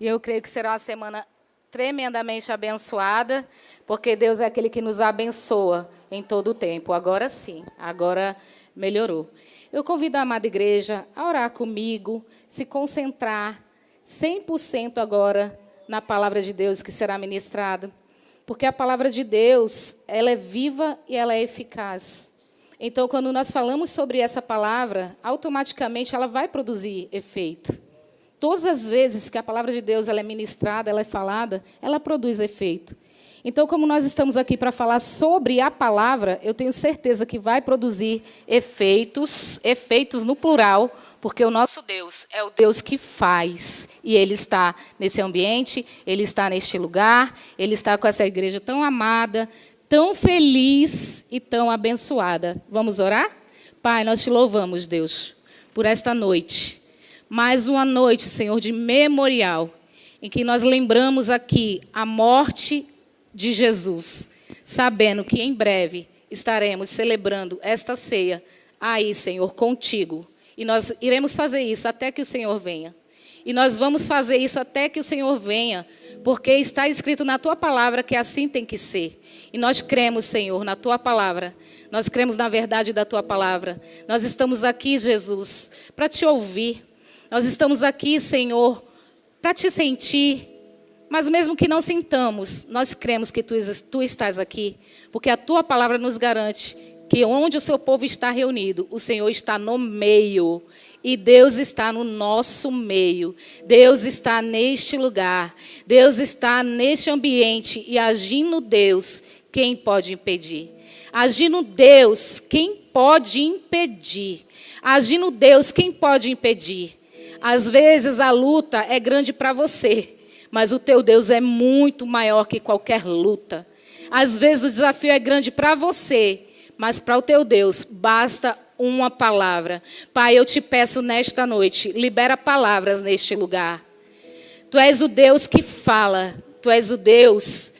E eu creio que será uma semana tremendamente abençoada, porque Deus é aquele que nos abençoa em todo o tempo. Agora sim, agora melhorou. Eu convido a amada igreja a orar comigo, se concentrar 100% agora na palavra de Deus que será ministrada, porque a palavra de Deus, ela é viva e ela é eficaz. Então, quando nós falamos sobre essa palavra, automaticamente ela vai produzir efeito. Todas as vezes que a palavra de Deus ela é ministrada, ela é falada, ela produz efeito. Então, como nós estamos aqui para falar sobre a palavra, eu tenho certeza que vai produzir efeitos no plural, porque o nosso Deus é o Deus que faz. E Ele está nesse ambiente, Ele está neste lugar, Ele está com essa igreja tão amada, tão feliz e tão abençoada. Vamos orar? Pai, nós te louvamos, Deus, por esta noite. Mais uma noite, Senhor, de memorial, em que nós lembramos aqui a morte de Jesus, sabendo que em breve estaremos celebrando esta ceia aí, Senhor, contigo. E nós iremos fazer isso até que o Senhor venha. E nós vamos fazer isso até que o Senhor venha, porque está escrito na Tua palavra que assim tem que ser. E nós cremos, Senhor, na Tua palavra. Nós cremos na verdade da Tua palavra. Nós estamos aqui, Jesus, para Te ouvir. Nós estamos aqui, Senhor, para Te sentir. Mas mesmo que não sintamos, nós cremos que Tu estás aqui, porque a Tua palavra nos garante que onde o Seu povo está reunido, o Senhor está no meio. E Deus está no nosso meio. Deus está neste lugar. Deus está neste ambiente. E agindo Deus, quem pode impedir? Agindo Deus, quem pode impedir? Agindo Deus, quem pode impedir? Às vezes a luta é grande para você, mas o teu Deus é muito maior que qualquer luta. Às vezes o desafio é grande para você, mas para o teu Deus basta uma palavra. Pai, eu te peço nesta noite, libera palavras neste lugar. Tu és o Deus que fala, Tu és o Deus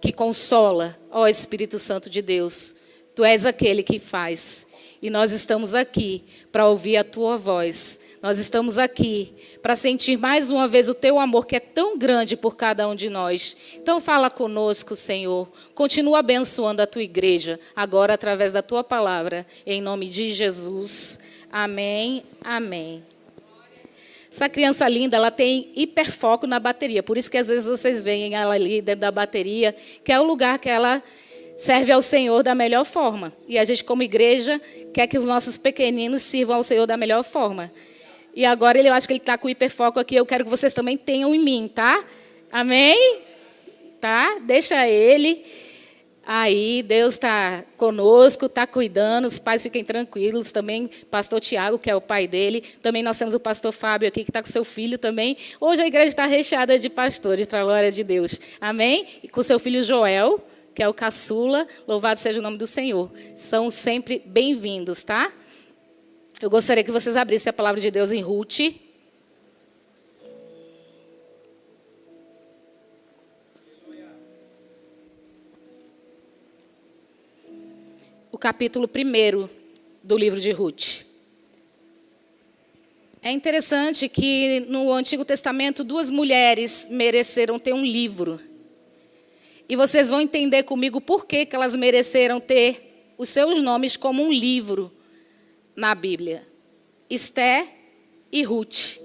que consola, ó Espírito Santo de Deus. Tu és aquele que faz. E nós estamos aqui para ouvir a Tua voz. Nós estamos aqui para sentir mais uma vez o Teu amor, que é tão grande por cada um de nós. Então fala conosco, Senhor. Continua abençoando a Tua igreja, agora através da Tua palavra. Em nome de Jesus. Amém, amém. Essa criança linda, ela tem hiperfoco na bateria. Por isso que às vezes vocês veem ela ali dentro da bateria, que é o lugar que ela serve ao Senhor da melhor forma. E a gente, como igreja, quer que os nossos pequeninos sirvam ao Senhor da melhor forma. E agora eu acho que ele está com hiperfoco aqui. Eu quero que vocês também tenham em mim, tá? Amém? Tá? Deixa ele. Aí, Deus está conosco, está cuidando. Os pais fiquem tranquilos. Também, pastor Tiago, que é o pai dele. Também nós temos o pastor Fábio aqui, que está com seu filho também. Hoje a igreja está recheada de pastores, para a glória de Deus. Amém? E com seu filho Joel, que é o caçula. Louvado seja o nome do Senhor. São sempre bem-vindos, tá? Eu gostaria que vocês abrissem a palavra de Deus em Ruth. O capítulo 1 do livro de Ruth. É interessante que no Antigo Testamento 2 mulheres mereceram ter um livro. E vocês vão entender comigo por que elas mereceram ter os seus nomes como um livro na Bíblia. Esté e Ruth.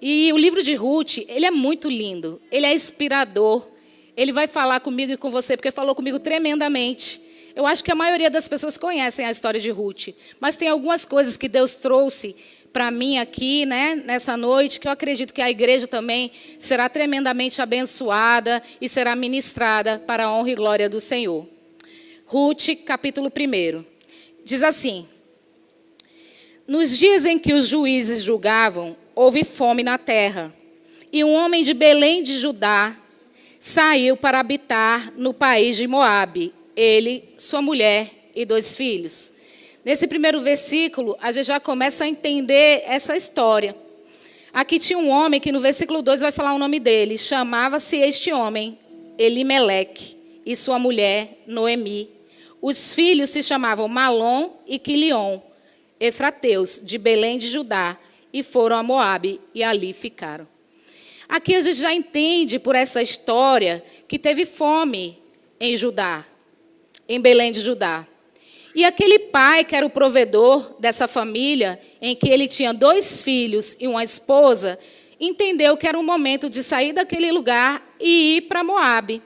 E o livro de Ruth, ele é muito lindo, ele é inspirador. Ele vai falar comigo e com você, porque falou comigo tremendamente. Eu acho que a maioria das pessoas conhecem a história de Ruth, mas tem algumas coisas que Deus trouxe para mim aqui, né, nessa noite, que eu acredito que a igreja também será tremendamente abençoada e será ministrada para a honra e glória do Senhor. Ruth, capítulo 1. Diz assim: nos dias em que os juízes julgavam, houve fome na terra, e um homem de Belém de Judá saiu para habitar no país de Moabe, ele, sua mulher e 2 filhos. Nesse primeiro versículo, a gente já começa a entender essa história. Aqui tinha um homem que no versículo 2 vai falar o nome dele. Chamava-se este homem Elimeleque e sua mulher Noemi. Os filhos se chamavam Malom e Quilion, efrateus de Belém de Judá, e foram a Moabe e ali ficaram. Aqui a gente já entende, por essa história, que teve fome em Judá, em Belém de Judá. E aquele pai, que era o provedor dessa família, em que ele tinha 2 filhos e uma esposa, entendeu que era um momento de sair daquele lugar e ir para Moabe.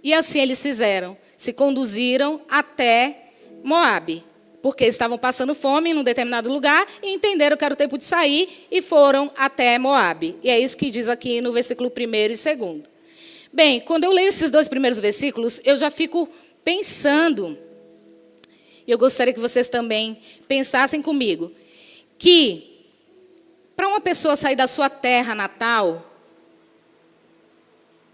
E assim eles fizeram. Se conduziram até Moabe, porque estavam passando fome em um determinado lugar e entenderam que era o tempo de sair e foram até Moabe. E é isso que diz aqui no versículo 1º e 2º. Bem, quando eu leio esses 2 primeiros versículos, eu já fico pensando, e eu gostaria que vocês também pensassem comigo, que para uma pessoa sair da sua terra natal,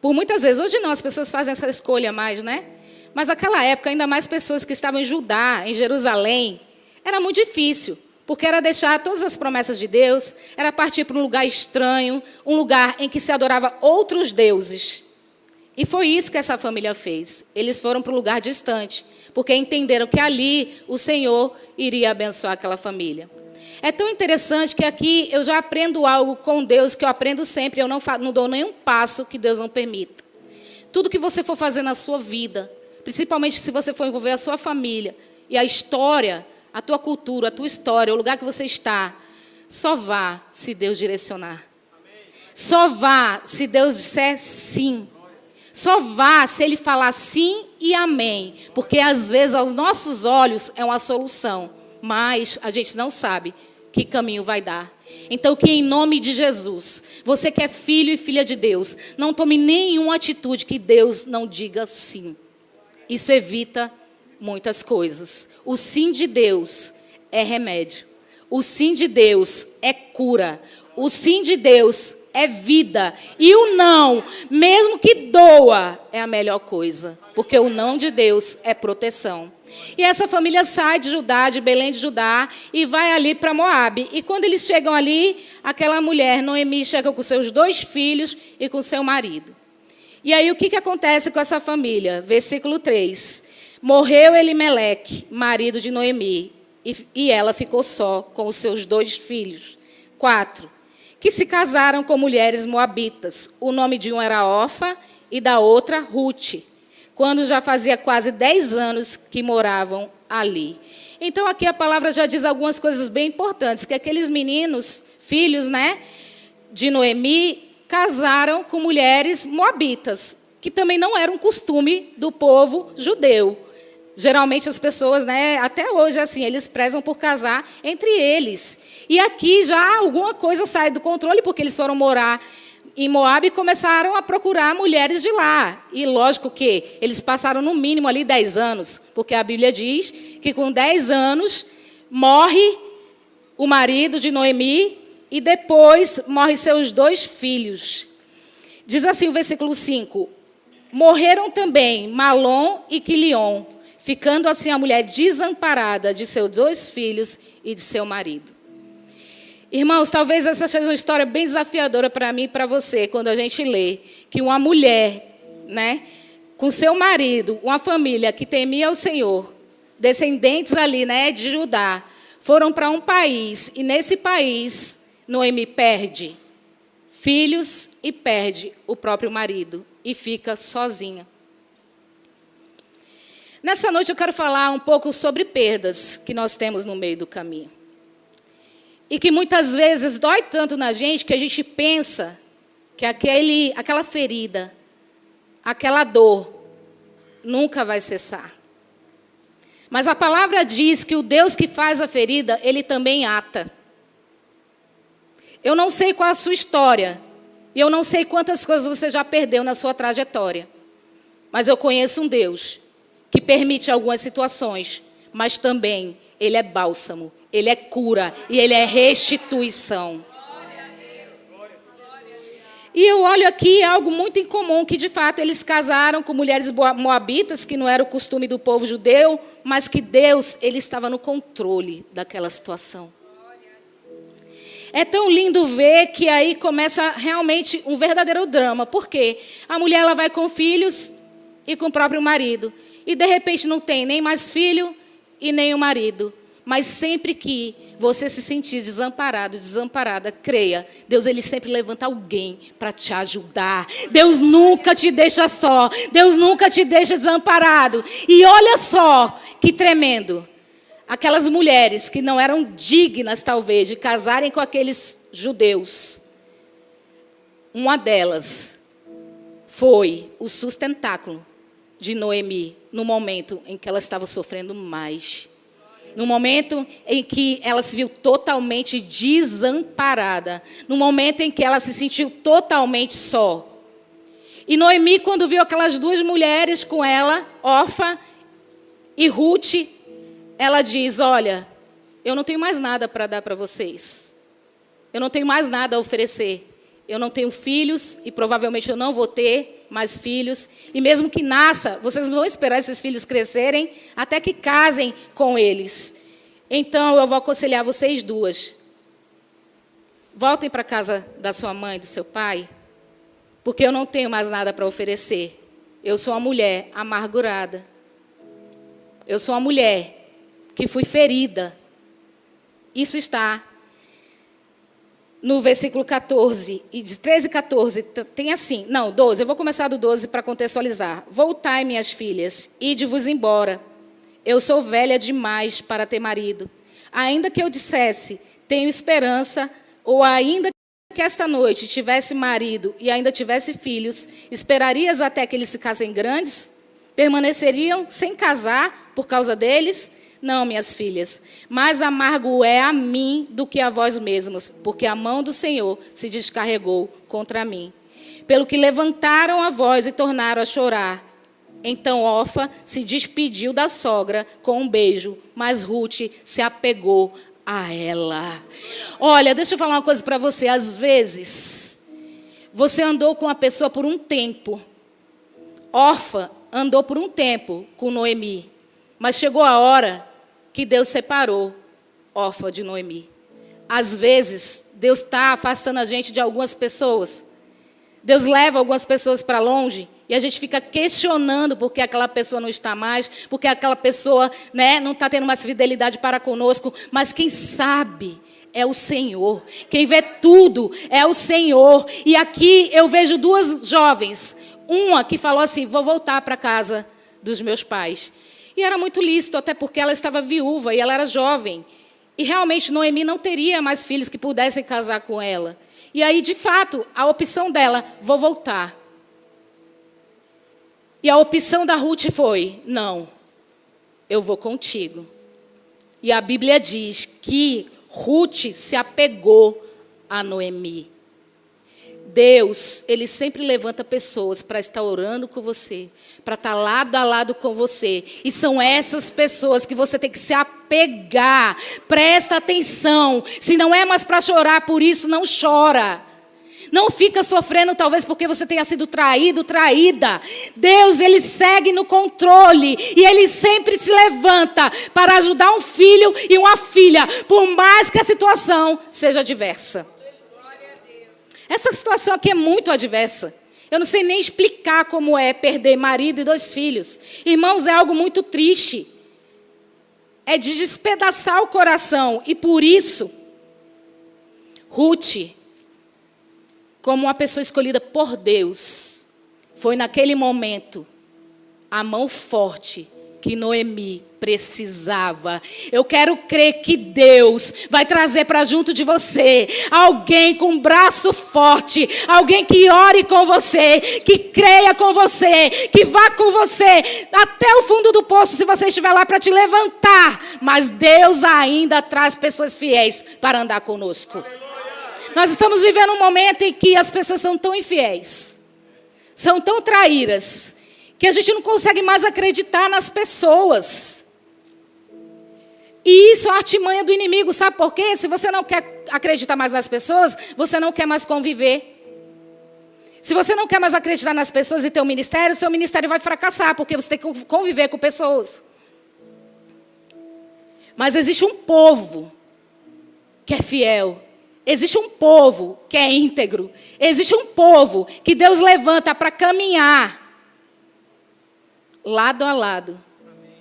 por muitas vezes, hoje não, as pessoas fazem essa escolha mais, né? Mas naquela época, ainda mais pessoas que estavam em Judá, em Jerusalém, era muito difícil, porque era deixar todas as promessas de Deus, era partir para um lugar estranho, um lugar em que se adorava outros deuses. E foi isso que essa família fez. Eles foram para um lugar distante, porque entenderam que ali o Senhor iria abençoar aquela família. É tão interessante que aqui eu já aprendo algo com Deus, que eu aprendo sempre, eu não dou nenhum passo que Deus não permita. Tudo que você for fazer na sua vida, principalmente se você for envolver a sua família, e a história, a tua cultura, a tua história, o lugar que você está, só vá se Deus direcionar. Só vá se Deus disser sim. Só vá se Ele falar sim e amém. Porque, às vezes, aos nossos olhos é uma solução, mas a gente não sabe que caminho vai dar. Então, que em nome de Jesus, você que é filho e filha de Deus, não tome nenhuma atitude que Deus não diga sim. Isso evita muitas coisas. O sim de Deus é remédio. O sim de Deus é cura. O sim de Deus é vida. E o não, mesmo que doa, é a melhor coisa. Porque o não de Deus é proteção. E essa família sai de Judá, de Belém de Judá, e vai ali para Moabe. E quando eles chegam ali, aquela mulher, Noemi, chega com seus 2 filhos e com seu marido. E aí o que acontece com essa família? Versículo 3. Morreu Elimeleque, marido de Noemi, e ela ficou só com os seus 2 filhos. 4. Que se casaram com mulheres moabitas. O nome de um era Orfa e da outra Rute, quando já fazia quase 10 anos que moravam ali. Então, aqui a palavra já diz algumas coisas bem importantes, que aqueles meninos, filhos, né, de Noemi, casaram com mulheres moabitas, que também não era um costume do povo judeu. Geralmente as pessoas, né, até hoje, assim, eles prezam por casar entre eles. E aqui já alguma coisa sai do controle, porque eles foram morar em Moabe e começaram a procurar mulheres de lá. E lógico que eles passaram no mínimo ali 10 anos, porque a Bíblia diz que com 10 anos morre o marido de Noemi e depois morrem seus 2 filhos. Diz assim o versículo 5. Morreram também Malom e Quilion, ficando assim a mulher desamparada de seus 2 filhos e de seu marido. Irmãos, talvez essa seja uma história bem desafiadora para mim e para você, quando a gente lê que uma mulher, né, com seu marido, uma família que temia o Senhor, descendentes ali, né, de Judá, foram para um país, e nesse país, Noemi perde filhos e perde o próprio marido, e fica sozinha. Nessa noite eu quero falar um pouco sobre perdas que nós temos no meio do caminho. E que muitas vezes dói tanto na gente que a gente pensa que aquela ferida, aquela dor, nunca vai cessar. Mas a palavra diz que o Deus que faz a ferida, Ele também ata. Eu não sei qual a sua história, e eu não sei quantas coisas você já perdeu na sua trajetória. Mas eu conheço um Deus que permite algumas situações, mas também Ele é bálsamo. Ele é cura e Ele é restituição. E eu olho aqui algo muito incomum, que de fato eles casaram com mulheres moabitas, que não era o costume do povo judeu, mas que Deus, Ele estava no controle daquela situação. É tão lindo ver que aí começa realmente um verdadeiro drama. Por quê? A mulher ela vai com filhos e com o próprio marido. E de repente não tem nem mais filho e nem o marido. Mas sempre que você se sentir desamparado, desamparada, creia. Deus, Ele sempre levanta alguém para te ajudar. Deus nunca te deixa só. Deus nunca te deixa desamparado. E olha só que tremendo. Aquelas mulheres que não eram dignas, talvez, de casarem com aqueles judeus. Uma delas foi o sustentáculo de Noemi, no momento em que ela estava sofrendo mais. No momento em que ela se viu totalmente desamparada. No momento em que ela se sentiu totalmente só. E Noemi, quando viu aquelas duas mulheres com ela, Orfa e Ruth, ela diz, olha, eu não tenho mais nada para dar para vocês. Eu não tenho mais nada a oferecer. Eu não tenho filhos e provavelmente eu não vou ter mais filhos. E mesmo que nasça, vocês vão esperar esses filhos crescerem até que casem com eles. Então, eu vou aconselhar vocês duas. Voltem para a casa da sua mãe, do seu pai, porque eu não tenho mais nada para oferecer. Eu sou uma mulher amargurada. Eu sou uma mulher que fui ferida. Isso está no versículo 14, e de 13 e 14, tem assim, não, 12, eu vou começar do 12 para contextualizar. Voltai, minhas filhas, ide-vos embora. Eu sou velha demais para ter marido. Ainda que eu dissesse, tenho esperança, ou ainda que esta noite tivesse marido e ainda tivesse filhos, esperarias até que eles ficassem grandes? Permaneceriam sem casar por causa deles? Não, minhas filhas, mais amargo é a mim do que a vós mesmos, porque a mão do Senhor se descarregou contra mim. Pelo que levantaram a voz e tornaram a chorar. Então Orfa se despediu da sogra com um beijo, mas Ruth se apegou a ela. Olha, deixa eu falar uma coisa para você. Às vezes, você andou com uma pessoa por um tempo. Orfa andou por um tempo com Noemi. Mas chegou a hora que Deus separou Orfa de Noemi. Às vezes, Deus está afastando a gente de algumas pessoas. Deus leva algumas pessoas para longe e a gente fica questionando por que aquela pessoa não está mais, porque aquela pessoa, né, não está tendo mais fidelidade para conosco. Mas quem sabe é o Senhor. Quem vê tudo é o Senhor. E aqui eu vejo duas jovens. Uma que falou assim, vou voltar para a casa dos meus pais. E era muito lícito, até porque ela estava viúva e ela era jovem. E realmente Noemi não teria mais filhos que pudessem casar com ela. E aí, de fato, a opção dela, vou voltar. E a opção da Ruth foi, não, eu vou contigo. E a Bíblia diz que Ruth se apegou a Noemi. Deus, Ele sempre levanta pessoas para estar orando com você, para estar lado a lado com você. E são essas pessoas que você tem que se apegar. Presta atenção. Se não é mais para chorar por isso, não chora. Não fica sofrendo talvez porque você tenha sido traído, traída. Deus, Ele segue no controle. E Ele sempre se levanta para ajudar um filho e uma filha. Por mais que a situação seja adversa. Essa situação aqui é muito adversa. Eu não sei nem explicar como é perder marido e 2 filhos. Irmãos, é algo muito triste. É de despedaçar o coração. E por isso, Ruth, como uma pessoa escolhida por Deus, foi naquele momento a mão forte que Noemi precisava. Eu quero crer que Deus vai trazer para junto de você alguém com um braço forte, alguém que ore com você, que creia com você, que vá com você até o fundo do poço se você estiver lá para te levantar. Mas Deus ainda traz pessoas fiéis para andar conosco. Nós estamos vivendo um momento em que as pessoas são tão infiéis, são tão traíras, que a gente não consegue mais acreditar nas pessoas. E isso é a artimanha do inimigo, sabe por quê? Se você não quer acreditar mais nas pessoas, você não quer mais conviver. Se você não quer mais acreditar nas pessoas e ter um ministério, seu ministério vai fracassar, porque você tem que conviver com pessoas. Mas existe um povo que é fiel. Existe um povo que é íntegro. Existe um povo que Deus levanta para caminhar lado a lado.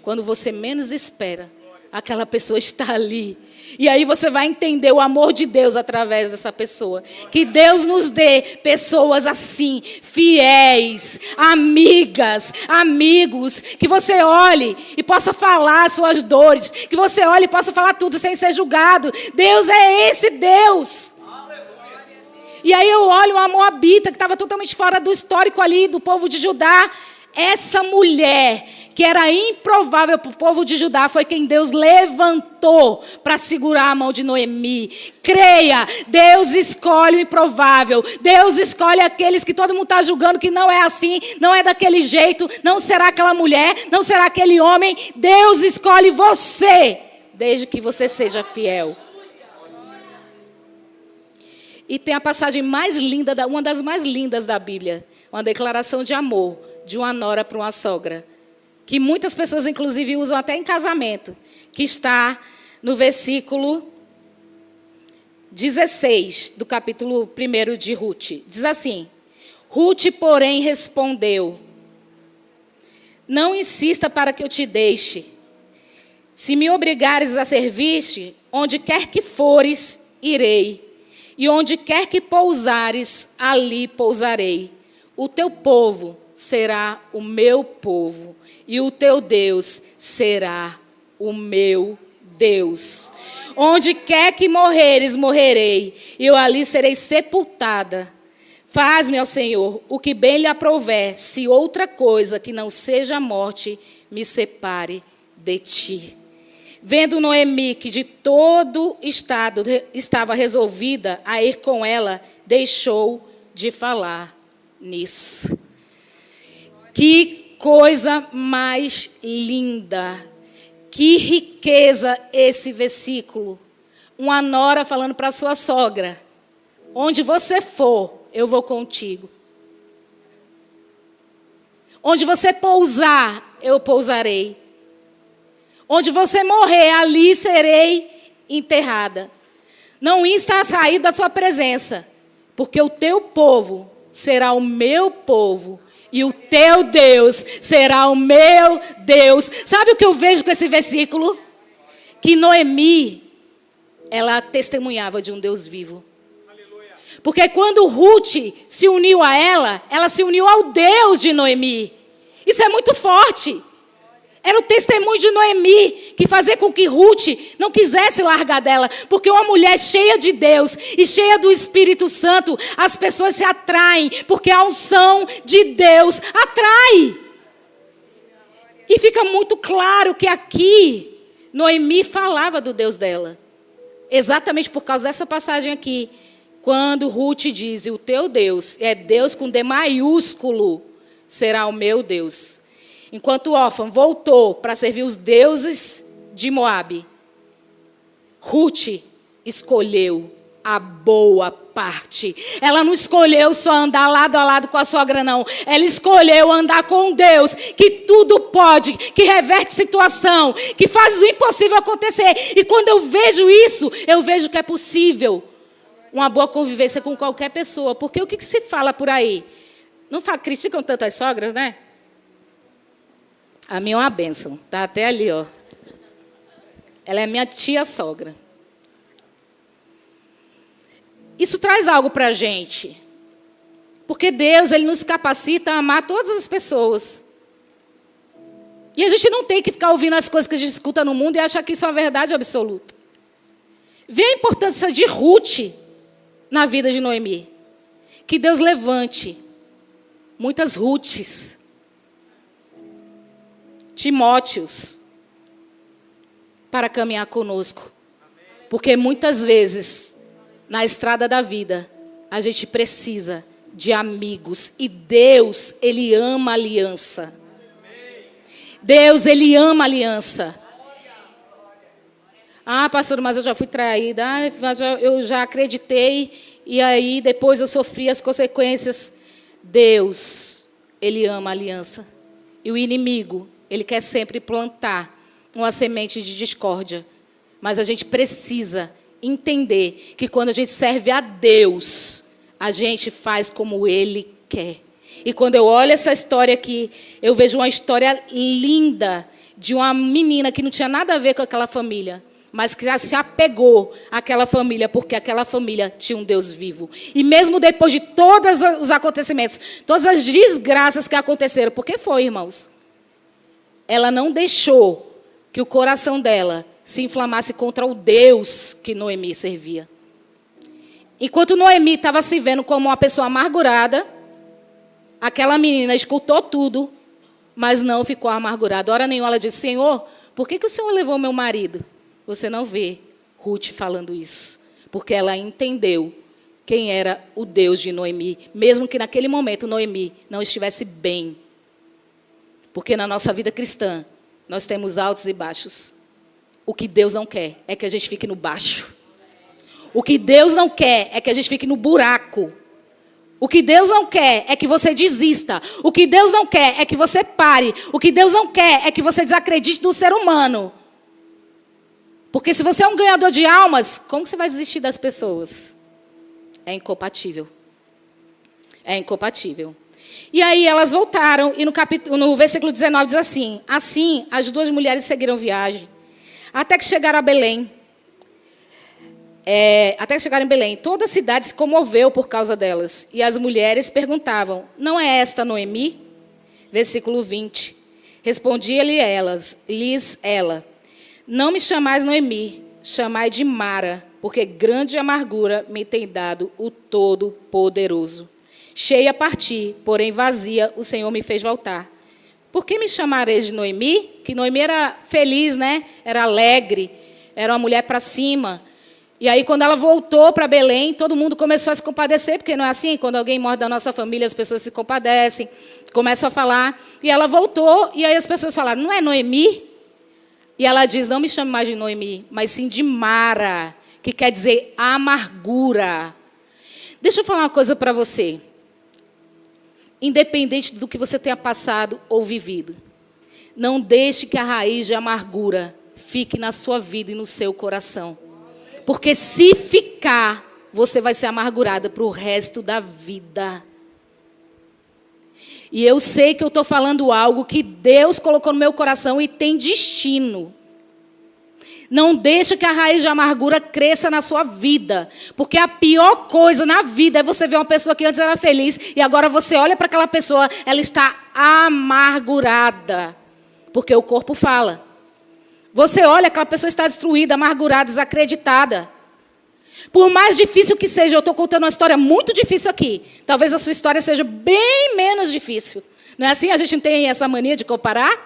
Quando você menos espera, aquela pessoa está ali. E aí você vai entender o amor de Deus através dessa pessoa. Que Deus nos dê pessoas assim, fiéis, amigas, amigos. Que você olhe e possa falar suas dores. Que você olhe e possa falar tudo sem ser julgado. Deus é esse Deus. E aí eu olho uma Moabita que estava totalmente fora do histórico ali do povo de Judá. Essa mulher que era improvável para o povo de Judá foi quem Deus levantou para segurar a mão de Noemi. Creia, Deus escolhe o improvável. Deus escolhe aqueles que todo mundo está julgando que não é assim, não é daquele jeito, não será aquela mulher, não será aquele homem. Deus escolhe você, desde que você seja fiel. E tem a passagem mais linda, uma das mais lindas da Bíblia, uma declaração de amor de uma nora para uma sogra, que muitas pessoas, inclusive, usam até em casamento, que está no versículo 16 do capítulo 1 de Ruth. Diz assim: Ruth, porém, respondeu: não insista para que eu te deixe. Se me obrigares a servir-te, onde quer que fores, irei. E onde quer que pousares, ali pousarei. O teu povo será o meu povo, e o teu Deus será o meu Deus. Onde quer que morreres, morrerei, e eu ali serei sepultada. Faz-me, ó Senhor, o que bem lhe aprouver, se outra coisa que não seja a morte me separe de ti. Vendo Noemi que de todo estado estava resolvida a ir com ela, deixou de falar nisso. Que coisa mais linda, que riqueza esse versículo. Uma nora falando para a sua sogra: onde você for, eu vou contigo. Onde você pousar, eu pousarei. Onde você morrer, ali serei enterrada. Não insta a sair da sua presença, porque o teu povo será o meu povo, e o teu Deus será o meu Deus. Sabe o que eu vejo com esse versículo? Que Noemi, ela testemunhava de um Deus vivo. Porque quando Ruth se uniu a ela se uniu ao Deus de Noemi. Isso é muito forte. Era o testemunho de Noemi que fazia com que Ruth não quisesse largar dela. Porque uma mulher cheia de Deus e cheia do Espírito Santo, as pessoas se atraem. Porque a unção de Deus atrai. E fica muito claro que aqui Noemi falava do Deus dela. Exatamente por causa dessa passagem aqui. Quando Ruth diz: o teu Deus é Deus com D maiúsculo, será o meu Deus. Enquanto Orfã voltou para servir os deuses de Moabe, Ruth escolheu a boa parte. Ela não escolheu só andar lado a lado com a sogra, não. Ela escolheu andar com Deus, que tudo pode, que reverte situação, que faz o impossível acontecer. E quando eu vejo isso, eu vejo que é possível uma boa convivência com qualquer pessoa. Porque o que se fala por aí? Não criticam tanto as sogras, né? A minha é uma bênção. Está até ali, ó. Ela é minha tia-sogra. Isso traz algo para a gente. Porque Deus, Ele nos capacita a amar todas as pessoas. E a gente não tem que ficar ouvindo as coisas que a gente escuta no mundo e achar que isso é uma verdade absoluta. Vê a importância de Ruth na vida de Noemi. Que Deus levante muitas Ruths, Timóteos, para caminhar conosco. Porque muitas vezes, na estrada da vida, a gente precisa de amigos. E Deus, Ele ama aliança. Deus, Ele ama aliança. Ah, pastor, mas eu já fui traída. Ah, eu já acreditei. E aí, depois eu sofri as consequências. Deus, Ele ama aliança. E o inimigo, ele quer sempre plantar uma semente de discórdia. Mas a gente precisa entender que quando a gente serve a Deus, a gente faz como Ele quer. E quando eu olho essa história aqui, eu vejo uma história linda de uma menina que não tinha nada a ver com aquela família, mas que se apegou àquela família, porque aquela família tinha um Deus vivo. E mesmo depois de todos os acontecimentos, todas as desgraças que aconteceram, porque foi, irmãos, ela não deixou que o coração dela se inflamasse contra o Deus que Noemi servia. Enquanto Noemi estava se vendo como uma pessoa amargurada, aquela menina escutou tudo, mas não ficou amargurada. Hora nenhuma ela disse: Senhor, por que o Senhor levou meu marido? Você não vê Ruth falando isso, porque ela entendeu quem era o Deus de Noemi, mesmo que naquele momento Noemi não estivesse bem. Porque na nossa vida cristã, nós temos altos e baixos. O que Deus não quer é que a gente fique no baixo. O que Deus não quer é que a gente fique no buraco. O que Deus não quer é que você desista. O que Deus não quer é que você pare. O que Deus não quer é que você desacredite do ser humano. Porque se você é um ganhador de almas, como você vai desistir das pessoas? É incompatível. É incompatível. E aí elas voltaram, e no versículo 19 diz assim: assim, as duas mulheres seguiram viagem, até que chegaram a Belém. Até que chegaram em Belém. Toda a cidade se comoveu por causa delas. E as mulheres perguntavam: não é esta Noemi? Versículo 20. Respondia-lhes ela: não me chamais Noemi, chamai de Mara, porque grande amargura me tem dado o Todo-Poderoso. Cheia parti, porém vazia, o Senhor me fez voltar. Por que me chamareis de Noemi? Que Noemi era feliz, né? Era alegre, era uma mulher para cima. E aí, quando ela voltou para Belém, todo mundo começou a se compadecer, porque não é assim? Quando alguém morre da nossa família, as pessoas se compadecem, começam a falar. E ela voltou, e aí as pessoas falaram: não é Noemi? E ela diz: não me chame mais de Noemi, mas sim de Mara, que quer dizer amargura. Deixa eu falar uma coisa para você. Independente do que você tenha passado ou vivido, não deixe que a raiz de amargura fique na sua vida e no seu coração. Porque se ficar, você vai ser amargurada para o resto da vida. E eu sei que eu estou falando algo que Deus colocou no meu coração e tem destino. Não deixe que a raiz de amargura cresça na sua vida. Porque a pior coisa na vida é você ver uma pessoa que antes era feliz e agora você olha para aquela pessoa, ela está amargurada. Porque o corpo fala. Você olha, aquela pessoa está destruída, amargurada, desacreditada. Por mais difícil que seja, eu estou contando uma história muito difícil aqui. Talvez a sua história seja bem menos difícil. Não é assim? A gente não tem essa mania de comparar?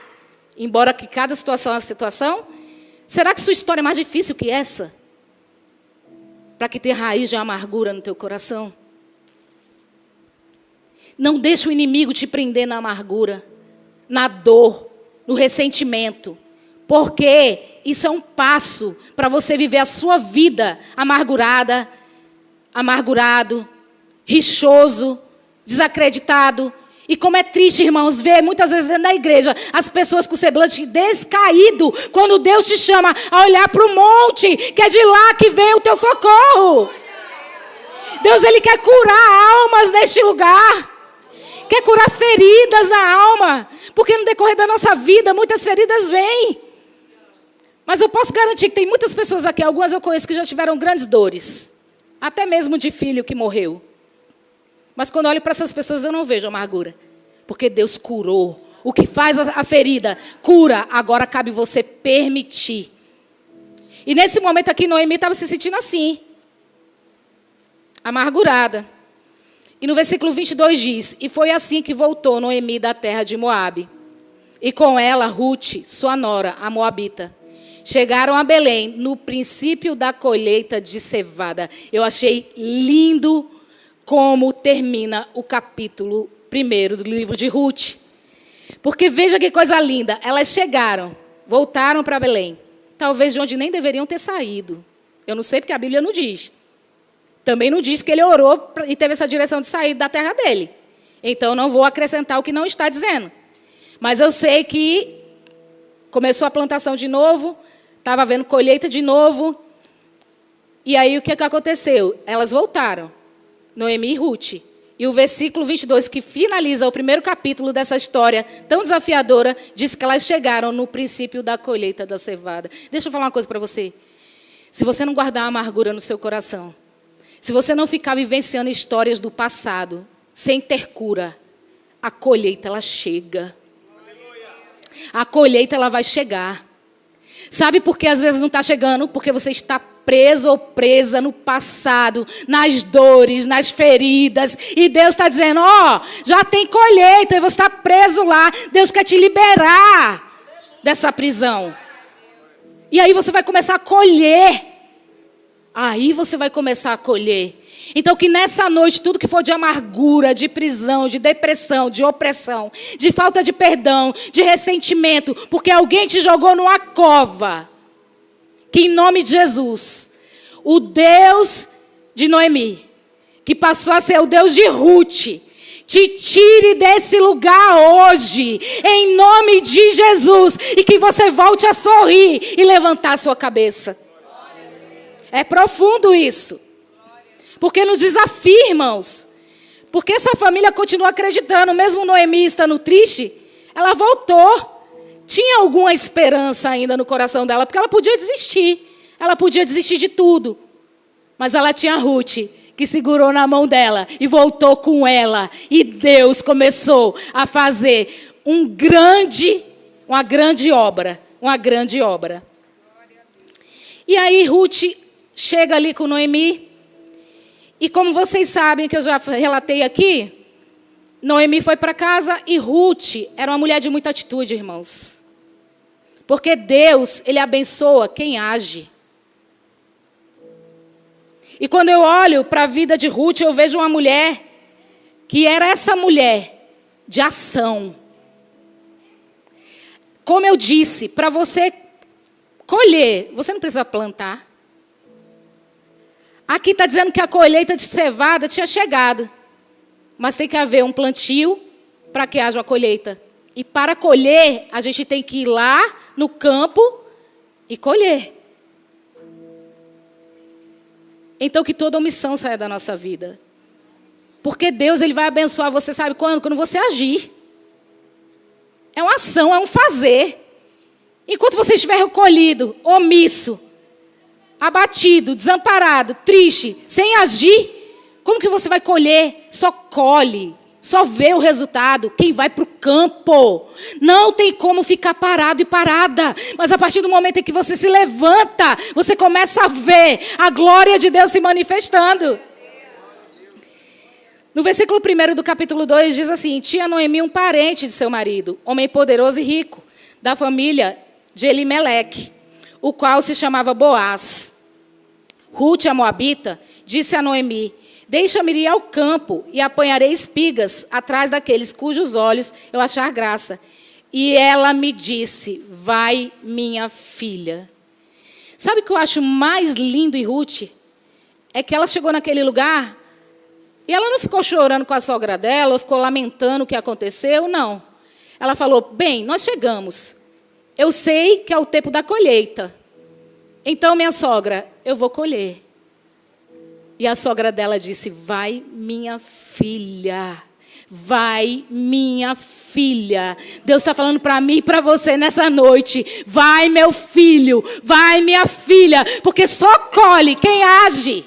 Embora que cada situação é uma situação. Será que sua história é mais difícil que essa? Para que tenha raiz de amargura no teu coração? Não deixe o inimigo te prender na amargura, na dor, no ressentimento. Porque isso é um passo para você viver a sua vida amargurada, amargurado, rixoso, desacreditado. E como é triste, irmãos, ver muitas vezes dentro da igreja as pessoas com o semblante descaído, quando Deus te chama a olhar para o monte, que é de lá que vem o teu socorro. Deus, Ele quer curar almas neste lugar. Quer curar feridas na alma. Porque no decorrer da nossa vida, muitas feridas vêm. Mas eu posso garantir que tem muitas pessoas aqui, algumas eu conheço, que já tiveram grandes dores. Até mesmo de filho que morreu. Mas quando eu olho para essas pessoas, eu não vejo amargura. Porque Deus curou. O que faz a ferida, cura. Agora cabe você permitir. E nesse momento aqui, Noemi estava se sentindo assim. Amargurada. E no versículo 22 diz: e foi assim que voltou Noemi da terra de Moabe. E com ela, Ruth, sua nora, a moabita. Chegaram a Belém no princípio da colheita de cevada. Eu achei lindo como termina o capítulo 1 do livro de Ruth. Porque veja que coisa linda. Elas chegaram, voltaram para Belém. Talvez de onde nem deveriam ter saído. Eu não sei porque a Bíblia não diz. Também não diz que ele orou e teve essa direção de sair da terra dele. Então não vou acrescentar o que não está dizendo. Mas eu sei que começou a plantação de novo. Estava havendo colheita de novo. E aí o que aconteceu? Elas voltaram. Noemi e Ruth. E o versículo 22, que finaliza o primeiro capítulo dessa história tão desafiadora, diz que elas chegaram no princípio da colheita da cevada. Deixa eu falar uma coisa para você. se você não guardar a amargura no seu coração, se você não ficar vivenciando histórias do passado, sem ter cura, a colheita ela chega. A colheita ela vai chegar. Sabe por que às vezes não está chegando? Porque você está preso ou presa no passado, nas dores, nas feridas. E Deus está dizendo, já tem colheita e você está preso lá. Deus quer te liberar dessa prisão. E aí você vai começar a colher. Aí você vai começar a colher. Então que nessa noite, tudo que for de amargura, de prisão, de depressão, de opressão, de falta de perdão, de ressentimento, porque alguém te jogou numa cova, que em nome de Jesus, o Deus de Noemi, que passou a ser o Deus de Ruth, te tire desse lugar hoje, em nome de Jesus, e que você volte a sorrir e levantar a sua cabeça. É profundo isso. Porque nos desafia, irmãos. Porque essa família continua acreditando, mesmo Noemi estando triste, ela voltou. Tinha alguma esperança ainda no coração dela, porque ela podia desistir. Ela podia desistir de tudo. Mas ela tinha Ruth, que segurou na mão dela e voltou com ela. E Deus começou a fazer uma grande obra. Uma grande obra. E aí Ruth chega ali com Noemi. E como vocês sabem, que eu já relatei aqui, Noemi foi para casa e Ruth era uma mulher de muita atitude, irmãos. Porque Deus, Ele abençoa quem age. E quando eu olho para a vida de Ruth, eu vejo uma mulher que era essa mulher de ação. Como eu disse, para você colher, você não precisa plantar. Aqui está dizendo que a colheita de cevada tinha chegado. Mas tem que haver um plantio para que haja a colheita. E para colher, a gente tem que ir lá no campo e colher. Então que toda omissão saia da nossa vida. Porque Deus Ele vai abençoar você, sabe quando? Quando você agir. É uma ação, é um fazer. Enquanto você estiver recolhido, omisso, abatido, desamparado, triste, sem agir, como que você vai colher? Só colhe, só vê o resultado quem vai para o campo. Não tem como ficar parado e parada. Mas a partir do momento em que você se levanta, você começa a ver a glória de Deus se manifestando. No versículo 1 do capítulo 2 diz assim: tinha Noemi um parente de seu marido, homem poderoso e rico, da família de Elimeleque, o qual se chamava Boaz. Ruth, a moabita, disse a Noemi: deixa-me ir ao campo e apanharei espigas atrás daqueles cujos olhos eu achar graça. E ela me disse: vai, minha filha. Sabe o que eu acho mais lindo em Ruth? É que ela chegou naquele lugar e ela não ficou chorando com a sogra dela, ou ficou lamentando o que aconteceu, não. Ela falou: bem, nós chegamos. Eu sei que é o tempo da colheita. Então, minha sogra, eu vou colher. E a sogra dela disse: vai, minha filha. Vai, minha filha. Deus está falando para mim e para você nessa noite. Vai, meu filho. Vai, minha filha. Porque só colhe quem age.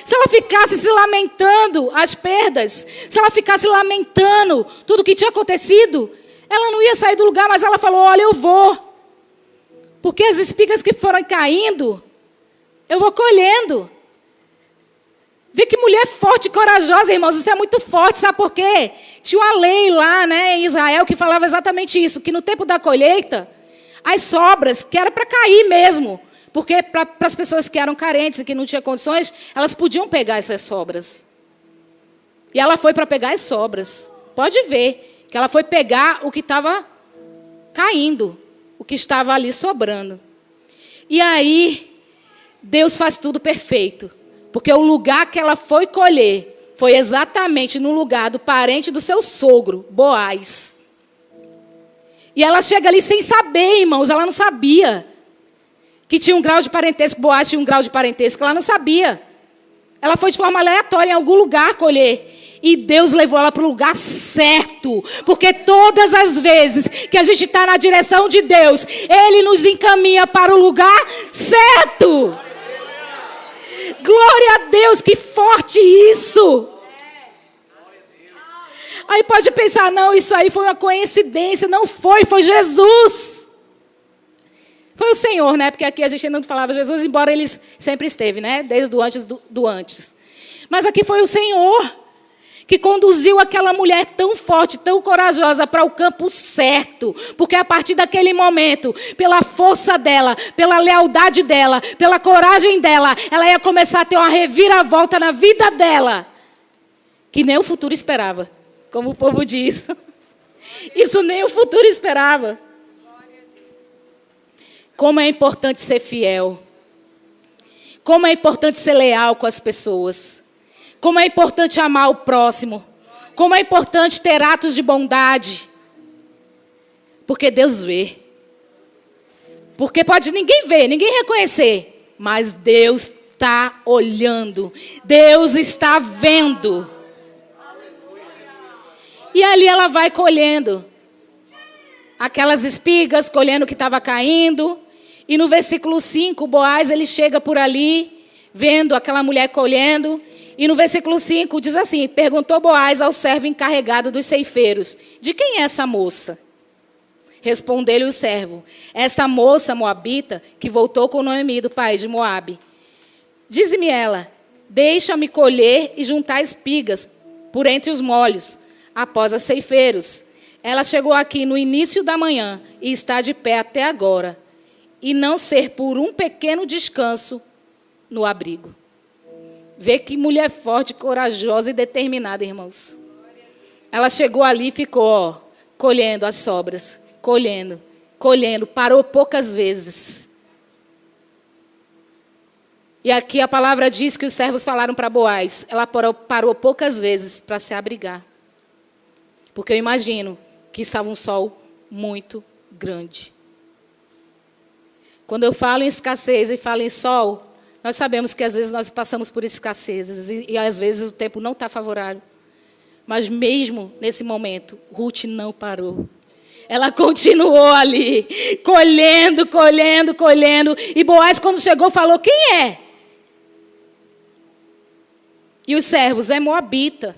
Se ela ficasse se lamentando as perdas, se ela ficasse lamentando tudo o que tinha acontecido, ela não ia sair do lugar, mas ela falou: olha, eu vou. Porque as espigas que foram caindo, eu vou colhendo. Vê que mulher forte e corajosa, irmãos. Isso é muito forte, sabe por quê? Tinha uma lei lá, em Israel que falava exatamente isso, que no tempo da colheita, as sobras, que era para cair mesmo, porque para as pessoas que eram carentes e que não tinham condições, elas podiam pegar essas sobras. E ela foi para pegar as sobras. Pode ver que ela foi pegar o que estava caindo, o que estava ali sobrando. E aí, Deus faz tudo perfeito. Porque o lugar que ela foi colher foi exatamente no lugar do parente do seu sogro, Boaz. E ela chega ali sem saber, irmãos, ela não sabia que tinha um grau de parentesco, Boaz tinha um grau de parentesco, ela não sabia. Ela foi de forma aleatória em algum lugar colher. E Deus levou ela para o lugar certo. Porque todas as vezes que a gente está na direção de Deus, Ele nos encaminha para o lugar certo. Glória a Deus, que forte isso. Aí pode pensar, não, isso aí foi uma coincidência. Não foi, foi Jesus. Foi o Senhor, né? Porque aqui a gente não falava Jesus, embora Ele sempre esteve, né? Desde o antes do antes. Mas aqui foi o Senhor que conduziu aquela mulher tão forte, tão corajosa para o campo certo. Porque a partir daquele momento, pela força dela, pela lealdade dela, pela coragem dela, ela ia começar a ter uma reviravolta na vida dela, que nem o futuro esperava, como o povo diz. Isso nem o futuro esperava. Como é importante ser fiel. Como é importante ser leal com as pessoas. Como é importante amar o próximo. Como é importante ter atos de bondade. Porque Deus vê. Porque pode ninguém ver, ninguém reconhecer. Mas Deus está olhando. Deus está vendo. E ali ela vai colhendo aquelas espigas, colhendo o que estava caindo. E no versículo 5, Boaz, ele chega por ali, vendo aquela mulher colhendo. E no versículo 5 diz assim, perguntou Boaz ao servo encarregado dos ceifeiros, de quem é essa moça? Respondeu-lhe o servo, esta moça moabita que voltou com Noemi do país de Moabe. Diz-me ela, deixa-me colher e juntar espigas por entre os molhos, após as ceifeiros. Ela chegou aqui no início da manhã e está de pé até agora, e não ser por um pequeno descanso no abrigo. Vê que mulher forte, corajosa e determinada, irmãos. Ela chegou ali e ficou, colhendo as sobras. Colhendo, colhendo. Parou poucas vezes. E aqui a palavra diz que os servos falaram para Boaz. Ela parou poucas vezes para se abrigar. Porque eu imagino que estava um sol muito grande. Quando eu falo em escassez e falo em sol, nós sabemos que às vezes nós passamos por escassezes e às vezes o tempo não está favorável. Mas mesmo nesse momento, Ruth não parou. Ela continuou ali, colhendo, colhendo, colhendo. E Boaz, quando chegou, falou, quem é? E os servos, é moabita.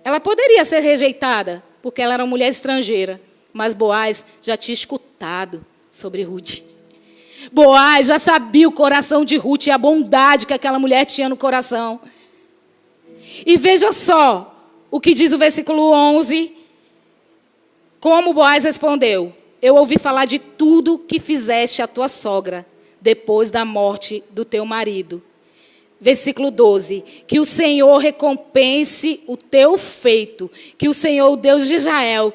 Ela poderia ser rejeitada, porque ela era uma mulher estrangeira. Mas Boaz já tinha escutado sobre Ruth. Boaz já sabia o coração de Ruth e a bondade que aquela mulher tinha no coração. E veja só o que diz o versículo 11. Como Boaz respondeu, eu ouvi falar de tudo que fizeste a tua sogra, depois da morte do teu marido. Versículo 12, que o Senhor recompense o teu feito, que o Senhor, o Deus de Israel,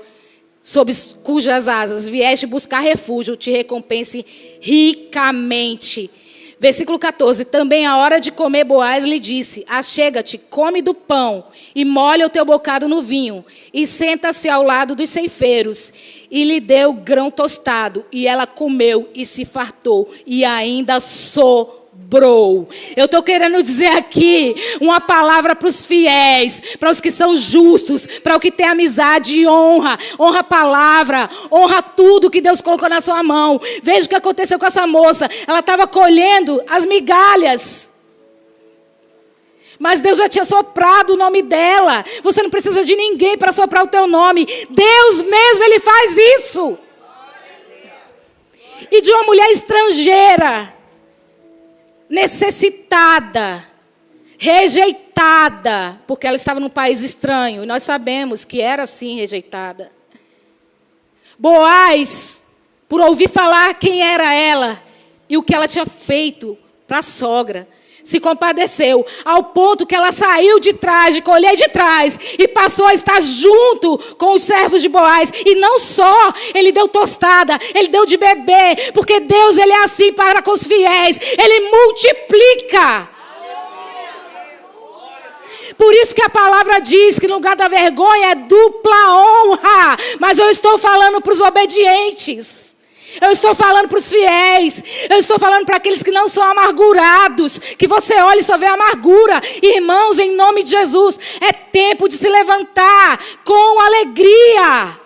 sob cujas asas vieste buscar refúgio, te recompense ricamente. Versículo 14, também a hora de comer Boaz lhe disse, achega-te, come do pão e molha o teu bocado no vinho e senta-se ao lado dos ceifeiros. E lhe deu grão tostado e ela comeu e se fartou e ainda sobrou. Eu estou querendo dizer aqui uma palavra para os fiéis, para os que são justos, para o que tem amizade e honra. Honra a palavra, honra tudo que Deus colocou na sua mão. Veja o que aconteceu com essa moça. Ela estava colhendo as migalhas. Mas Deus já tinha soprado o nome dela. Você não precisa de ninguém para soprar o teu nome. Deus mesmo, Ele faz isso. E de uma mulher estrangeira, necessitada, rejeitada, porque ela estava num país estranho, e nós sabemos que era assim rejeitada. Boaz, por ouvir falar quem era ela e o que ela tinha feito para a sogra, se compadeceu, ao ponto que ela saiu de trás, de colher de trás, e passou a estar junto com os servos de Boaz. E não só, ele deu tostada, ele deu de beber, porque Deus, Ele é assim para com os fiéis, Ele multiplica. Por isso que a palavra diz que no lugar da vergonha é dupla honra. Mas eu estou falando para os obedientes. Eu estou falando para os fiéis. Eu estou falando para aqueles que não são amargurados. Que você olha e só vê amargura. Irmãos, em nome de Jesus, é tempo de se levantar com alegria.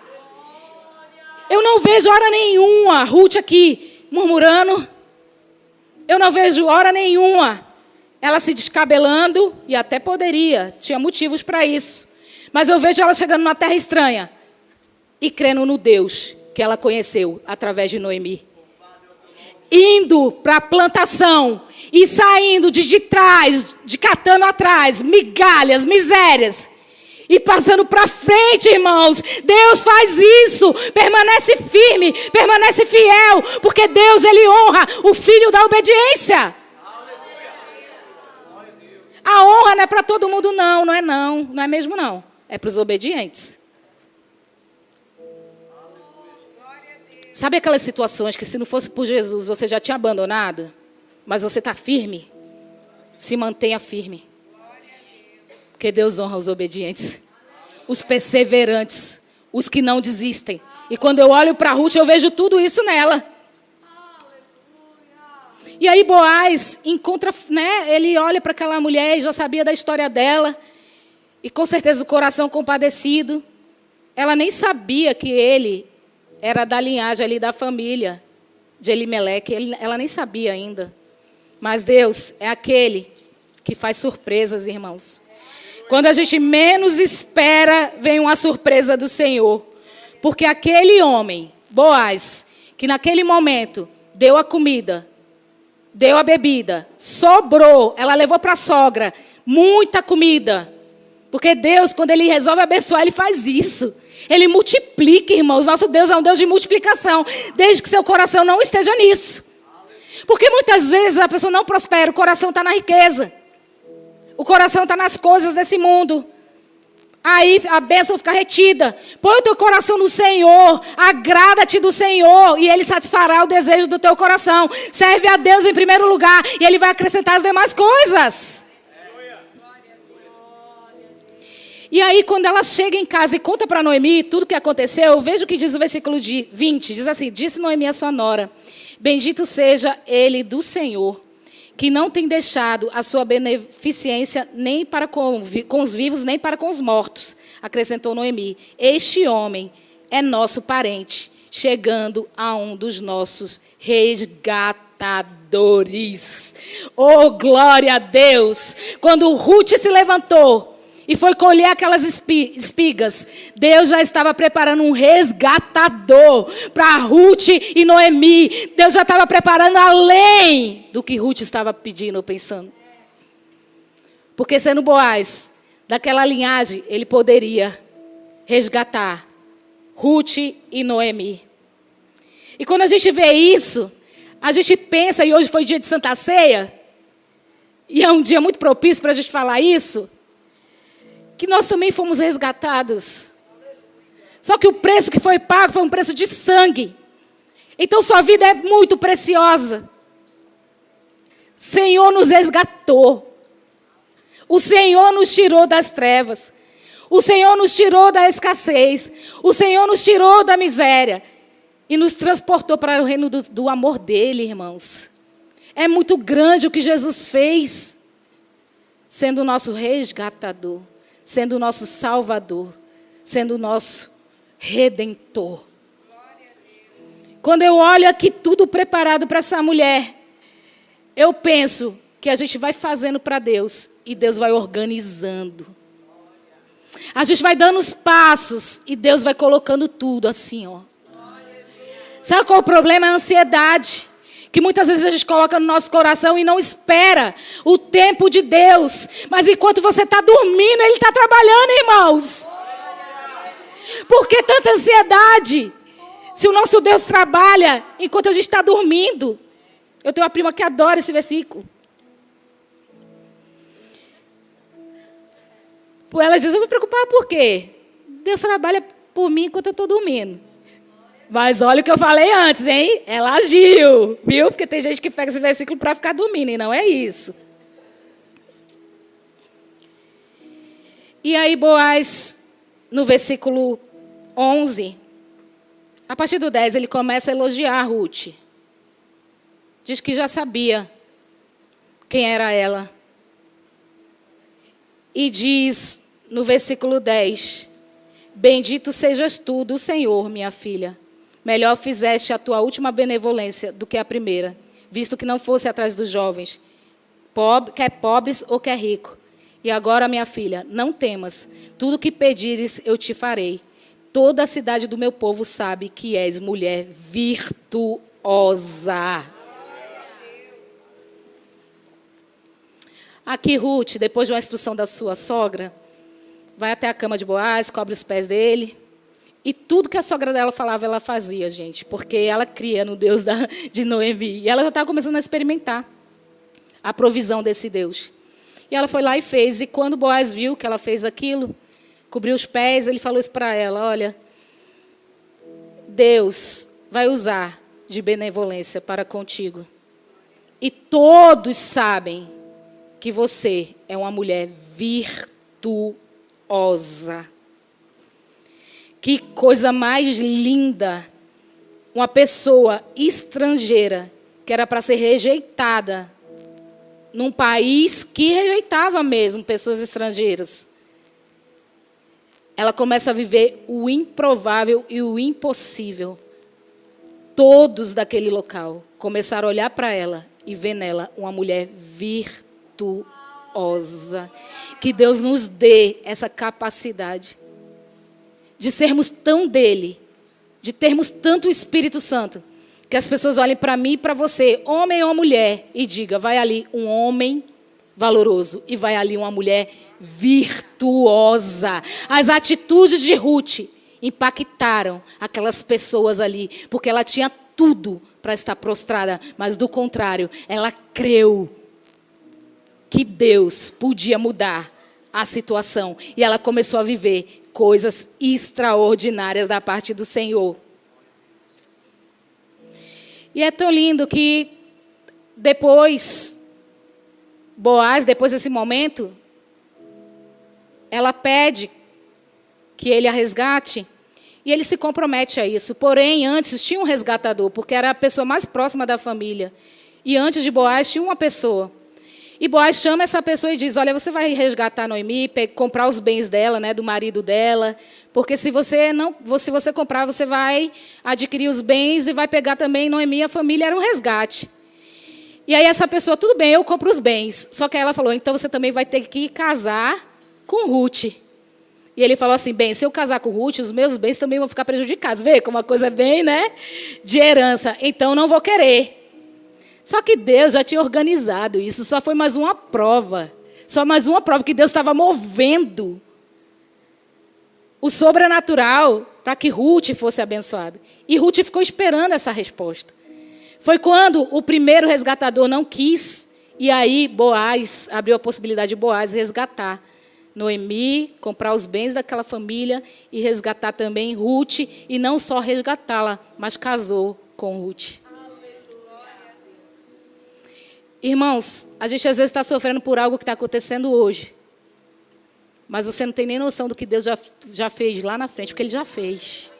Eu não vejo hora nenhuma, Ruth aqui, murmurando. Eu não vejo hora nenhuma ela se descabelando, e até poderia, tinha motivos para isso. Mas eu vejo ela chegando numa terra estranha e crendo no Deus que ela conheceu através de Noemi. Indo para a plantação e saindo de trás, de catando atrás, migalhas, misérias. E passando para frente, irmãos. Deus faz isso. Permanece firme, permanece fiel. Porque Deus, Ele honra o filho da obediência. A honra não é para todo mundo, não. Não é não. Não é mesmo, não. É para os obedientes. Sabe aquelas situações que se não fosse por Jesus, você já tinha abandonado? Mas você está firme? Se mantenha firme. Porque Deus honra os obedientes. Os perseverantes. Os que não desistem. E quando eu olho para Ruth, eu vejo tudo isso nela. E aí Boaz encontra, né? Ele olha para aquela mulher e já sabia da história dela. E com certeza o coração compadecido. Ela nem sabia que ele era da linhagem ali da família de Elimeleque. Ela nem sabia ainda. Mas Deus é aquele que faz surpresas, irmãos. Quando a gente menos espera, vem uma surpresa do Senhor. Porque aquele homem, Boaz, que naquele momento deu a comida, deu a bebida, sobrou, ela levou para a sogra muita comida. Porque Deus, quando Ele resolve abençoar, Ele faz isso. Ele multiplica, irmãos. Nosso Deus é um Deus de multiplicação. Desde que seu coração não esteja nisso. Porque muitas vezes a pessoa não prospera. O coração está na riqueza. O coração está nas coisas desse mundo. Aí a bênção fica retida. Põe o teu coração no Senhor. Agrada-te do Senhor. E Ele satisfará o desejo do teu coração. Serve a Deus em primeiro lugar. E Ele vai acrescentar as demais coisas. E aí, quando ela chega em casa e conta para Noemi tudo o que aconteceu, veja o que diz o versículo 20. Diz assim: disse Noemi a sua nora: bendito seja ele do Senhor, que não tem deixado a sua beneficência nem para com os vivos, nem para com os mortos. Acrescentou Noemi: este homem é nosso parente, chegando a um dos nossos resgatadores. Oh, glória a Deus! Quando Ruth se levantou e foi colher aquelas espigas, Deus já estava preparando um resgatador para Ruth e Noemi. Deus já estava preparando além do que Ruth estava pedindo ou pensando. Porque sendo Boaz, daquela linhagem, ele poderia resgatar Ruth e Noemi. E quando a gente vê isso, a gente pensa, e hoje foi dia de Santa Ceia, e é um dia muito propício para a gente falar isso, que nós também fomos resgatados. Só que o preço que foi pago foi um preço de sangue. Então sua vida é muito preciosa. O Senhor nos resgatou. O Senhor nos tirou das trevas. O Senhor nos tirou da escassez. O Senhor nos tirou da miséria. E nos transportou para o reino do amor dele, irmãos. É muito grande o que Jesus fez. Sendo o nosso resgatador. Sendo o nosso Salvador, sendo o nosso Redentor. Quando eu olho aqui tudo preparado para essa mulher, eu penso que a gente vai fazendo para Deus e Deus vai organizando. A gente vai dando os passos e Deus vai colocando tudo assim, ó. Sabe qual é o problema? É a ansiedade. Que muitas vezes a gente coloca no nosso coração e não espera o tempo de Deus. Mas enquanto você está dormindo, Ele está trabalhando, irmãos. Por que tanta ansiedade? Se o nosso Deus trabalha enquanto a gente está dormindo. Eu tenho uma prima que adora esse versículo. Por ela diz, eu vou me preocupar por quê? Deus trabalha por mim enquanto eu estou dormindo. Mas olha o que eu falei antes, hein? Ela agiu, viu? Porque tem gente que pega esse versículo para ficar dormindo, e não é isso. E aí Boaz, no versículo 11, A partir do 10, ele começa a elogiar Ruth. Diz que já sabia quem era ela. E diz no versículo 10, bendito sejas tu do Senhor, minha filha. Melhor fizeste a tua última benevolência do que a primeira, visto que não fosse atrás dos jovens, quer pobres ou quer rico. E agora, minha filha, não temas, tudo que pedires eu te farei. Toda a cidade do meu povo sabe que és mulher virtuosa. Aqui, Ruth, depois de uma instrução da sua sogra, vai até a cama de Boaz, cobre os pés dele. E tudo que a sogra dela falava, ela fazia, gente. Porque ela cria no Deus de Noemi. E ela já estava começando a experimentar a provisão desse Deus. E ela foi lá e fez. E quando Boaz viu que ela fez aquilo, cobriu os pés, ele falou isso para ela, olha, Deus vai usar de benevolência para contigo. E todos sabem que você é uma mulher virtuosa. Que coisa mais linda. Uma pessoa estrangeira, que era para ser rejeitada, num país que rejeitava mesmo pessoas estrangeiras. Ela começa a viver o improvável e o impossível. Todos daquele local começaram a olhar para ela e ver nela uma mulher virtuosa. Que Deus nos dê essa capacidade de sermos tão dele, de termos tanto o Espírito Santo, que as pessoas olhem para mim e para você, homem ou mulher, e digam, vai ali um homem valoroso e vai ali uma mulher virtuosa. As atitudes de Ruth impactaram aquelas pessoas ali, porque ela tinha tudo para estar prostrada, mas do contrário, ela creu que Deus podia mudar a situação. E ela começou a viver coisas extraordinárias da parte do Senhor. E é tão lindo que depois, Boaz, depois desse momento, ela pede que ele a resgate e ele se compromete a isso. Porém, antes tinha um resgatador, porque era a pessoa mais próxima da família. E antes de Boaz tinha uma pessoa. E Boaz chama essa pessoa e diz, olha, você vai resgatar Noemi, comprar os bens dela, né, do marido dela, porque se você comprar, você vai adquirir os bens e vai pegar também Noemi, a família, era um resgate. E aí essa pessoa, tudo bem, eu compro os bens. Só que aí ela falou, então você também vai ter que casar com Ruth. E ele falou assim, bem, se eu casar com Ruth, os meus bens também vão ficar prejudicados. Vê como uma coisa bem, né, de herança. Então não vou querer. Só que Deus já tinha organizado isso, só foi mais uma prova. Só mais uma prova que Deus estava movendo o sobrenatural para que Ruth fosse abençoada. E Ruth ficou esperando essa resposta. Foi quando o primeiro resgatador não quis, e aí Boaz abriu a possibilidade de Boaz resgatar Noemi, comprar os bens daquela família e resgatar também Ruth, e não só resgatá-la, mas casou com Ruth. Irmãos, a gente às vezes está sofrendo por algo que está acontecendo hoje. Mas você não tem nem noção do que Deus já fez lá na frente, porque Ele já fez.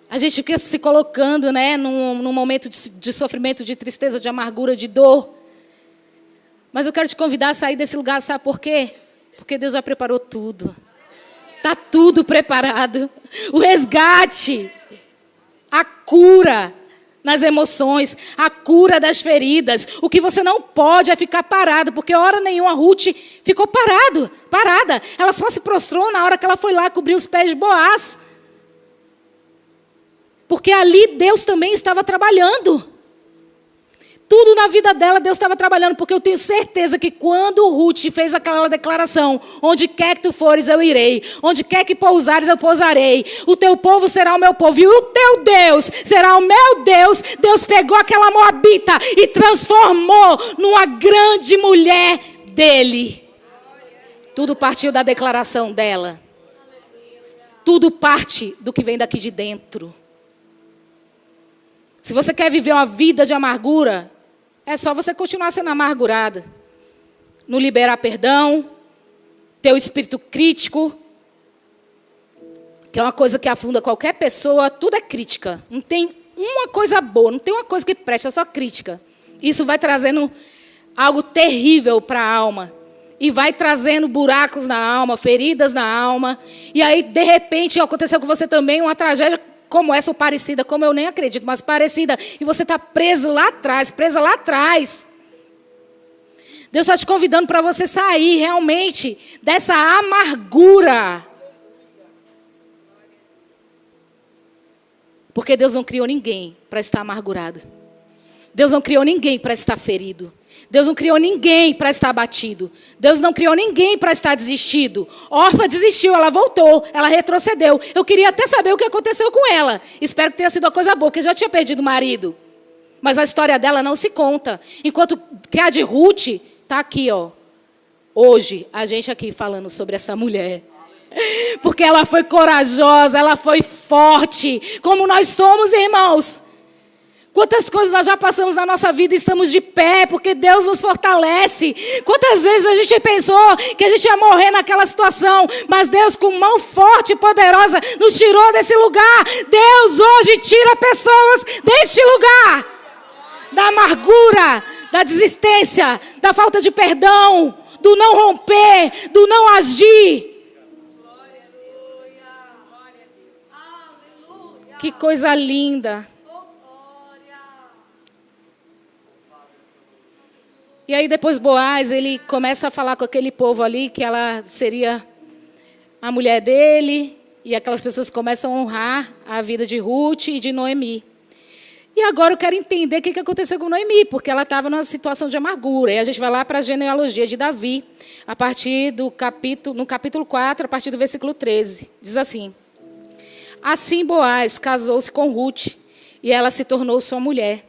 A gente fica se colocando, né, num momento de sofrimento, de tristeza, de amargura, de dor. Mas eu quero te convidar a sair desse lugar, sabe por quê? Porque Deus já preparou tudo. Está tudo preparado. O resgate, a cura nas emoções, a cura das feridas. O que você não pode é ficar parado, porque hora nenhuma Ruth ficou parada. Ela só se prostrou na hora que ela foi lá cobrir os pés de Boaz. Porque ali Deus também estava trabalhando. Tudo na vida dela Deus estava trabalhando, porque eu tenho certeza que quando Ruth fez aquela declaração, onde quer que tu fores eu irei, onde quer que pousares eu pousarei, o teu povo será o meu povo e o teu Deus será o meu Deus, Deus pegou aquela moabita e transformou numa grande mulher dele. Tudo partiu da declaração dela. Tudo parte do que vem daqui de dentro. Se você quer viver uma vida de amargura, é só você continuar sendo amargurado. Não liberar perdão, ter o espírito crítico, que é uma coisa que afunda qualquer pessoa, tudo é crítica. Não tem uma coisa boa, não tem uma coisa que presta, é só crítica. Isso vai trazendo algo terrível para a alma. E vai trazendo buracos na alma, feridas na alma. E aí, de repente, aconteceu com você também uma tragédia como essa, ou parecida, como eu nem acredito, mas parecida. E você está preso lá atrás, presa lá atrás. Deus está te convidando para você sair realmente dessa amargura. Porque Deus não criou ninguém para estar amargurado. Deus não criou ninguém para estar ferido. Deus não criou ninguém para estar abatido. Deus não criou ninguém para estar desistido. Órfã desistiu, ela voltou, ela retrocedeu. Eu queria até saber o que aconteceu com ela. Espero que tenha sido uma coisa boa, porque já tinha perdido o marido. Mas a história dela não se conta. Enquanto que a de Ruth está aqui, ó. Hoje, a gente aqui falando sobre essa mulher. Porque ela foi corajosa, ela foi forte. Como nós somos, irmãos. Quantas coisas nós já passamos na nossa vida e estamos de pé, porque Deus nos fortalece. Quantas vezes a gente pensou que a gente ia morrer naquela situação, mas Deus, com mão forte e poderosa, nos tirou desse lugar. Deus hoje tira pessoas deste lugar. Da amargura, da desistência, da falta de perdão, do não romper, do não agir. Que coisa linda. E aí depois Boaz, ele começa a falar com aquele povo ali, que ela seria a mulher dele, e aquelas pessoas começam a honrar a vida de Ruth e de Noemi. E agora eu quero entender o que aconteceu com Noemi, porque ela estava numa situação de amargura. E a gente vai lá para a genealogia de Davi, a partir do no capítulo 4, a partir do versículo 13. Diz assim: assim Boaz casou-se com Ruth, e ela se tornou sua mulher.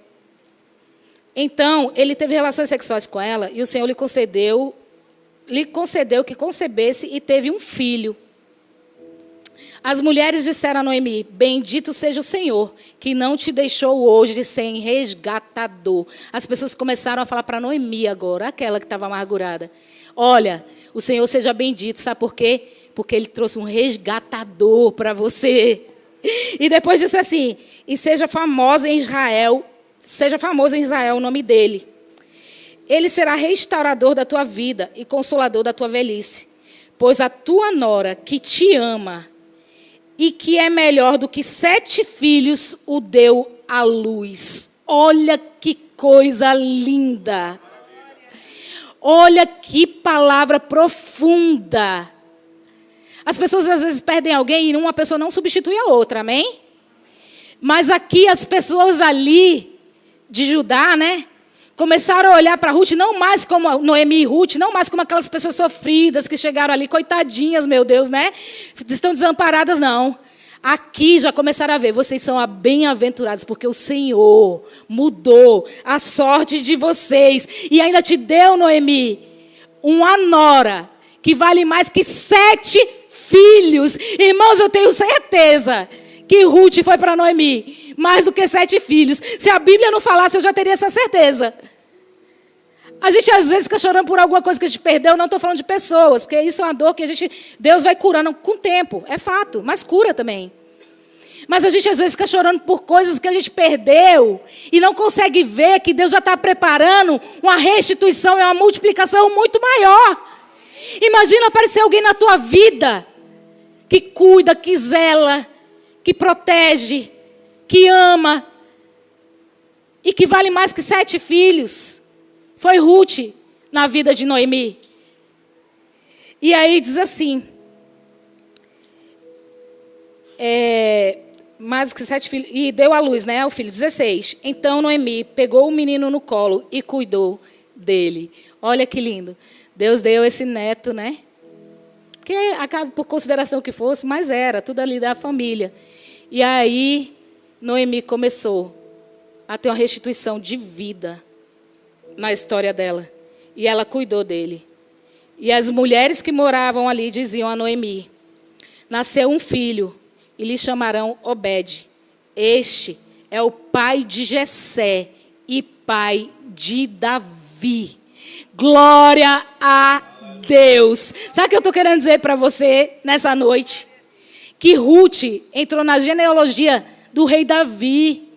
Então, ele teve relações sexuais com ela, e o Senhor lhe concedeu que concebesse e teve um filho. As mulheres disseram a Noemi: bendito seja o Senhor, que não te deixou hoje sem resgatador. As pessoas começaram a falar para Noemi agora, aquela que estava amargurada: olha, o Senhor seja bendito, sabe por quê? Porque Ele trouxe um resgatador para você. E depois disse assim: e seja famoso em Israel o nome dele. Ele será restaurador da tua vida e consolador da tua velhice. Pois a tua nora, que te ama e que é melhor do que 7 filhos, o deu à luz. Olha que coisa linda. Olha que palavra profunda. As pessoas às vezes perdem alguém e uma pessoa não substitui a outra, amém? Mas aqui as pessoas ali de Judá, né, começaram a olhar para Ruth, não mais como Noemi e Ruth, não mais como aquelas pessoas sofridas que chegaram ali, coitadinhas, meu Deus, né? Estão desamparadas, não. Aqui já começaram a ver, vocês são bem-aventurados, porque o Senhor mudou a sorte de vocês. E ainda te deu, Noemi, uma nora que vale mais que 7 filhos. Irmãos, eu tenho certeza que Ruth foi para Noemi mais do que 7 filhos. Se a Bíblia não falasse, eu já teria essa certeza. A gente às vezes fica chorando por alguma coisa que a gente perdeu. Não estou falando de pessoas, porque isso é uma dor que Deus vai curando com o tempo, é fato, mas cura também. Mas a gente às vezes fica chorando por coisas que a gente perdeu e não consegue ver que Deus já está preparando uma restituição e uma multiplicação muito maior. Imagina aparecer alguém na tua vida que cuida, que zela, que protege, que ama e que vale mais que 7 filhos. Foi Ruth na vida de Noemi. E aí diz assim, mais que 7 filhos, e deu à luz, né, o filho, 16. Então Noemi pegou o menino no colo e cuidou dele. Olha que lindo. Deus deu esse neto, né? Que acaba por consideração que fosse, mas era tudo ali da família. E aí Noemi começou a ter uma restituição de vida na história dela. E ela cuidou dele. E as mulheres que moravam ali diziam a Noemi: nasceu um filho e lhe chamarão Obed. Este é o pai de Jessé e pai de Davi. Glória a Deus. Sabe o que eu estou querendo dizer para você nessa noite? que Ruth entrou na genealogia do rei Davi.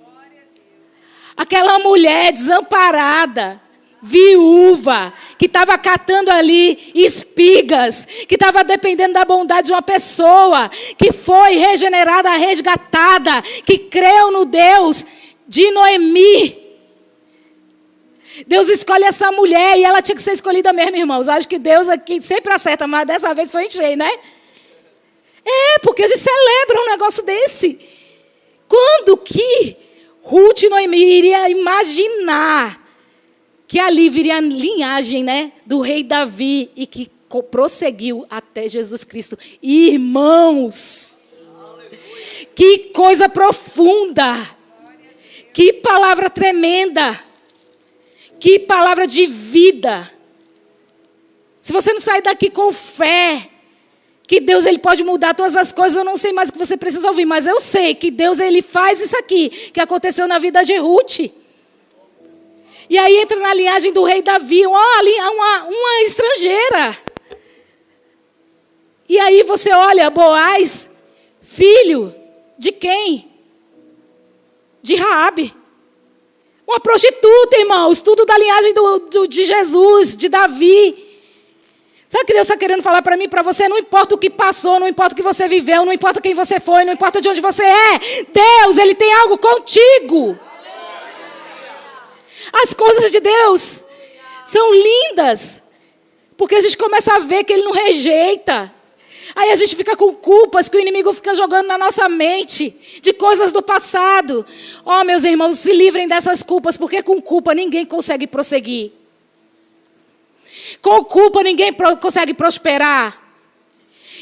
Aquela mulher desamparada, viúva, que estava catando ali espigas, que estava dependendo da bondade de uma pessoa, que foi regenerada, resgatada, que creu no Deus de Noemi. Deus escolhe essa mulher e ela tinha que ser escolhida mesmo, irmãos. Acho que Deus aqui sempre acerta, mas dessa vez foi em cheio, né? Porque a gente celebra um negócio desse. Quando que Ruth e Noemi iria imaginar que ali viria a linhagem, né, do rei Davi e que prosseguiu até Jesus Cristo. Irmãos, que coisa profunda, que palavra tremenda, que palavra de vida. Se você não sair daqui com fé, que Deus ele pode mudar todas as coisas, eu não sei mais o que você precisa ouvir, mas eu sei que Deus ele faz isso aqui, que aconteceu na vida de Ruth. E aí entra na linhagem do rei Davi, uma estrangeira. E aí você olha, Boaz, filho de quem? De Raabe. Uma prostituta, irmãos, tudo da linhagem de Jesus, de Davi. Sabe o que Deus está querendo falar para mim e para você? Não importa o que passou, não importa o que você viveu, não importa quem você foi, não importa de onde você é. Deus, ele tem algo contigo. As coisas de Deus são lindas, porque a gente começa a ver que ele não rejeita. Aí a gente fica com culpas que o inimigo fica jogando na nossa mente, de coisas do passado. Meus irmãos, se livrem dessas culpas, porque com culpa ninguém consegue prosseguir. Com culpa ninguém consegue prosperar.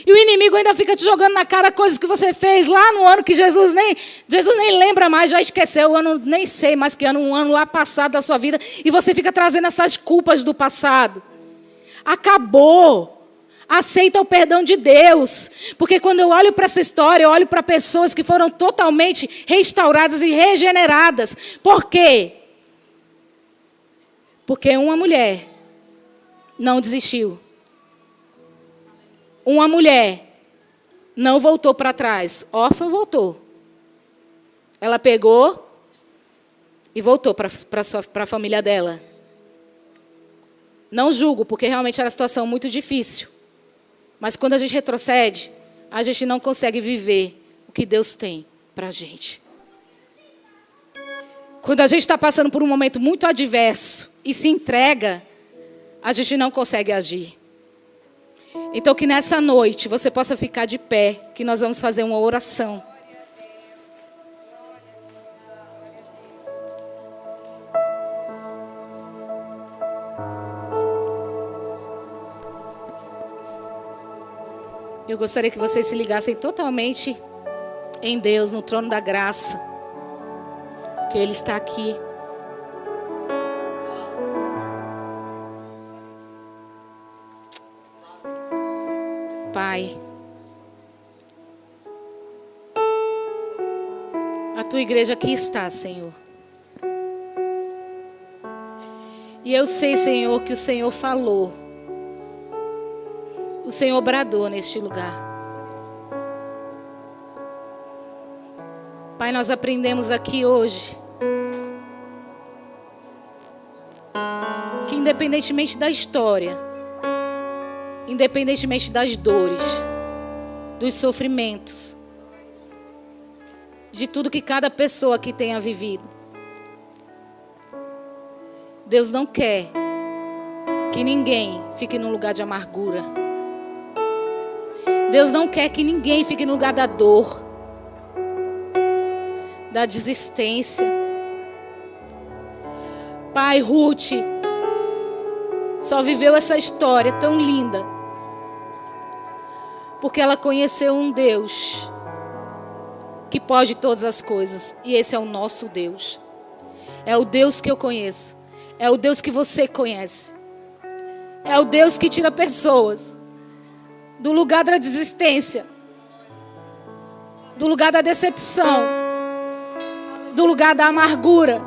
E o inimigo ainda fica te jogando na cara coisas que você fez lá no ano que Jesus nem lembra mais, já esqueceu o ano, nem sei mais que ano, um ano lá passado da sua vida. E você fica trazendo essas culpas do passado. Acabou. Aceita o perdão de Deus. Porque quando eu olho para essa história, eu olho para pessoas que foram totalmente restauradas e regeneradas. Por quê? Porque uma mulher não desistiu. Uma mulher não voltou para trás. Órfã voltou. Ela pegou e voltou para a família dela. Não julgo, porque realmente era uma situação muito difícil. Mas quando a gente retrocede, a gente não consegue viver o que Deus tem para a gente. Quando a gente está passando por um momento muito adverso e se entrega, a gente não consegue agir. Então que nessa noite você possa ficar de pé, que nós vamos fazer uma oração. Eu gostaria que vocês se ligassem totalmente em Deus, no trono da graça, que Ele está aqui. Pai, a Tua igreja aqui está, Senhor. E eu sei, Senhor, que o Senhor falou. O Senhor bradou neste lugar. Pai, nós aprendemos aqui hoje que independentemente da história, independentemente das dores, dos sofrimentos, de tudo que cada pessoa aqui tenha vivido, Deus não quer que ninguém fique num lugar de amargura. Deus não quer que ninguém fique no lugar da dor, da desistência. Pai, Ruth só viveu essa história tão linda porque ela conheceu um Deus que pode todas as coisas. E esse é o nosso Deus. É o Deus que eu conheço. É o Deus que você conhece. É o Deus que tira pessoas do lugar da desistência, do lugar da decepção, do lugar da amargura,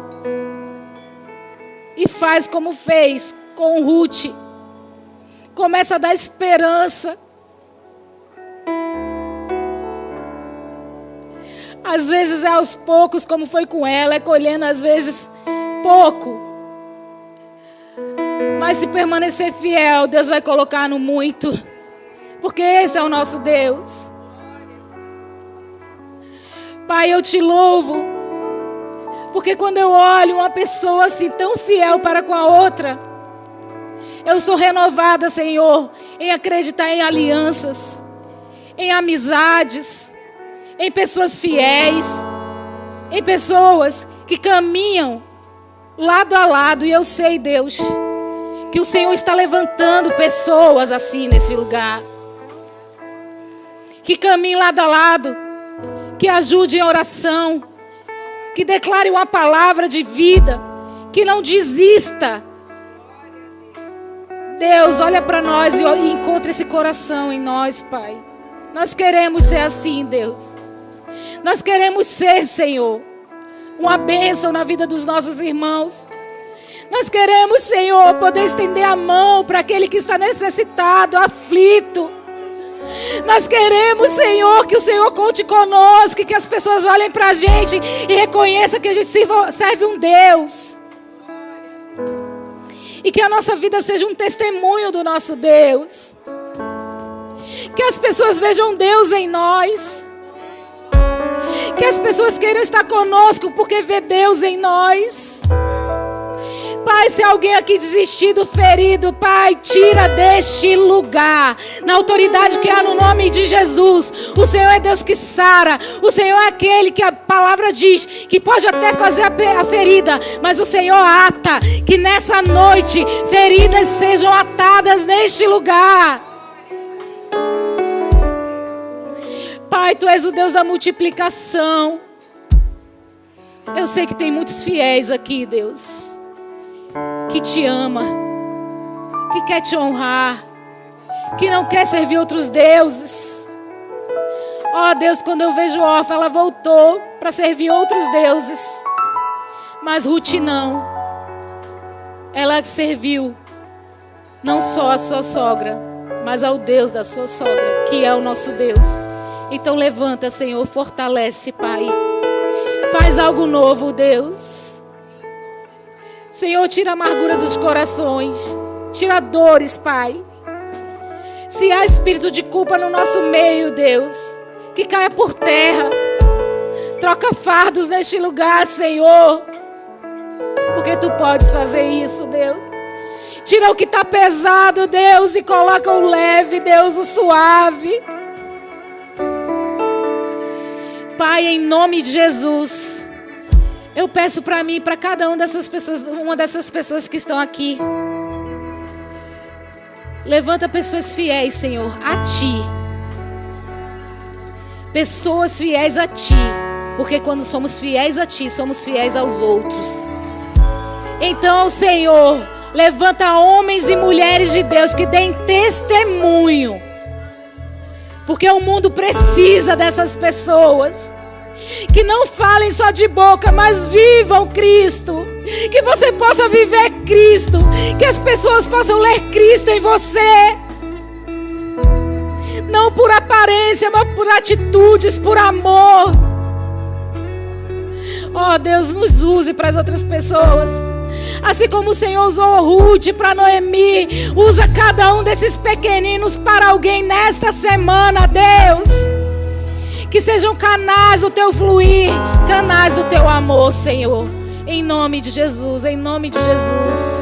e faz como fez com Ruth. Começa a dar esperança. Às vezes é aos poucos, como foi com ela, é colhendo às vezes pouco. Mas se permanecer fiel, Deus vai colocar no muito. Porque esse é o nosso Deus. Pai, eu te louvo. Porque quando eu olho uma pessoa assim tão fiel para com a outra, eu sou renovada, Senhor, em acreditar em alianças, em amizades, em pessoas fiéis, em pessoas que caminham lado a lado. E eu sei, Deus, que o Senhor está levantando pessoas assim nesse lugar, que caminhem lado a lado, que ajudem em oração, que declarem uma palavra de vida, que não desista. Deus, olha para nós e encontra esse coração em nós, Pai. Nós queremos ser assim, Deus. Nós queremos ser, Senhor, uma bênção na vida dos nossos irmãos. Nós queremos, Senhor, poder estender a mão para aquele que está necessitado, aflito. Nós queremos, Senhor, que o Senhor conte conosco, que as pessoas olhem para a gente e reconheçam que a gente serve um Deus. E que a nossa vida seja um testemunho do nosso Deus. Que as pessoas vejam Deus em nós. Que as pessoas queiram estar conosco porque vê Deus em nós. Pai, se alguém aqui desistido, ferido, Pai, tira deste lugar, na autoridade que há no nome de Jesus. O Senhor é Deus que sara. O Senhor é aquele que a palavra diz que pode até fazer a ferida, mas o Senhor ata. Que nessa noite feridas sejam atadas neste lugar. Pai, Tu és o Deus da multiplicação. Eu sei que tem muitos fiéis aqui, Deus, que Te ama, que quer Te honrar, que não quer servir outros deuses. Ó Deus, quando eu vejo Orfa, ela voltou para servir outros deuses, mas Ruth não. Ela serviu não só a sua sogra, mas ao Deus da sua sogra, que é o nosso Deus. Então levanta, Senhor, fortalece, Pai. Faz algo novo, Deus. Senhor, tira a amargura dos corações. Tira dores, Pai. Se há espírito de culpa no nosso meio, Deus, que caia por terra. Troca fardos neste lugar, Senhor. Porque Tu podes fazer isso, Deus. Tira o que está pesado, Deus, e coloca o leve, Deus, o suave. Pai, em nome de Jesus, eu peço para mim, para cada uma dessas pessoas que estão aqui. Levanta pessoas fiéis, Senhor, a Ti. Pessoas fiéis a Ti. Porque quando somos fiéis a Ti, somos fiéis aos outros. Então, Senhor, levanta homens e mulheres de Deus que deem testemunho. Porque o mundo precisa dessas pessoas. Que não falem só de boca, mas vivam Cristo. Que você possa viver Cristo. Que as pessoas possam ler Cristo em você. Não por aparência, mas por atitudes, por amor. Oh, Deus, nos use para as outras pessoas. Assim como o Senhor usou Ruth para Noemi, usa cada um desses pequeninos para alguém nesta semana, Deus. Que sejam canais do Teu fluir, canais do Teu amor, Senhor. Em nome de Jesus, em nome de Jesus.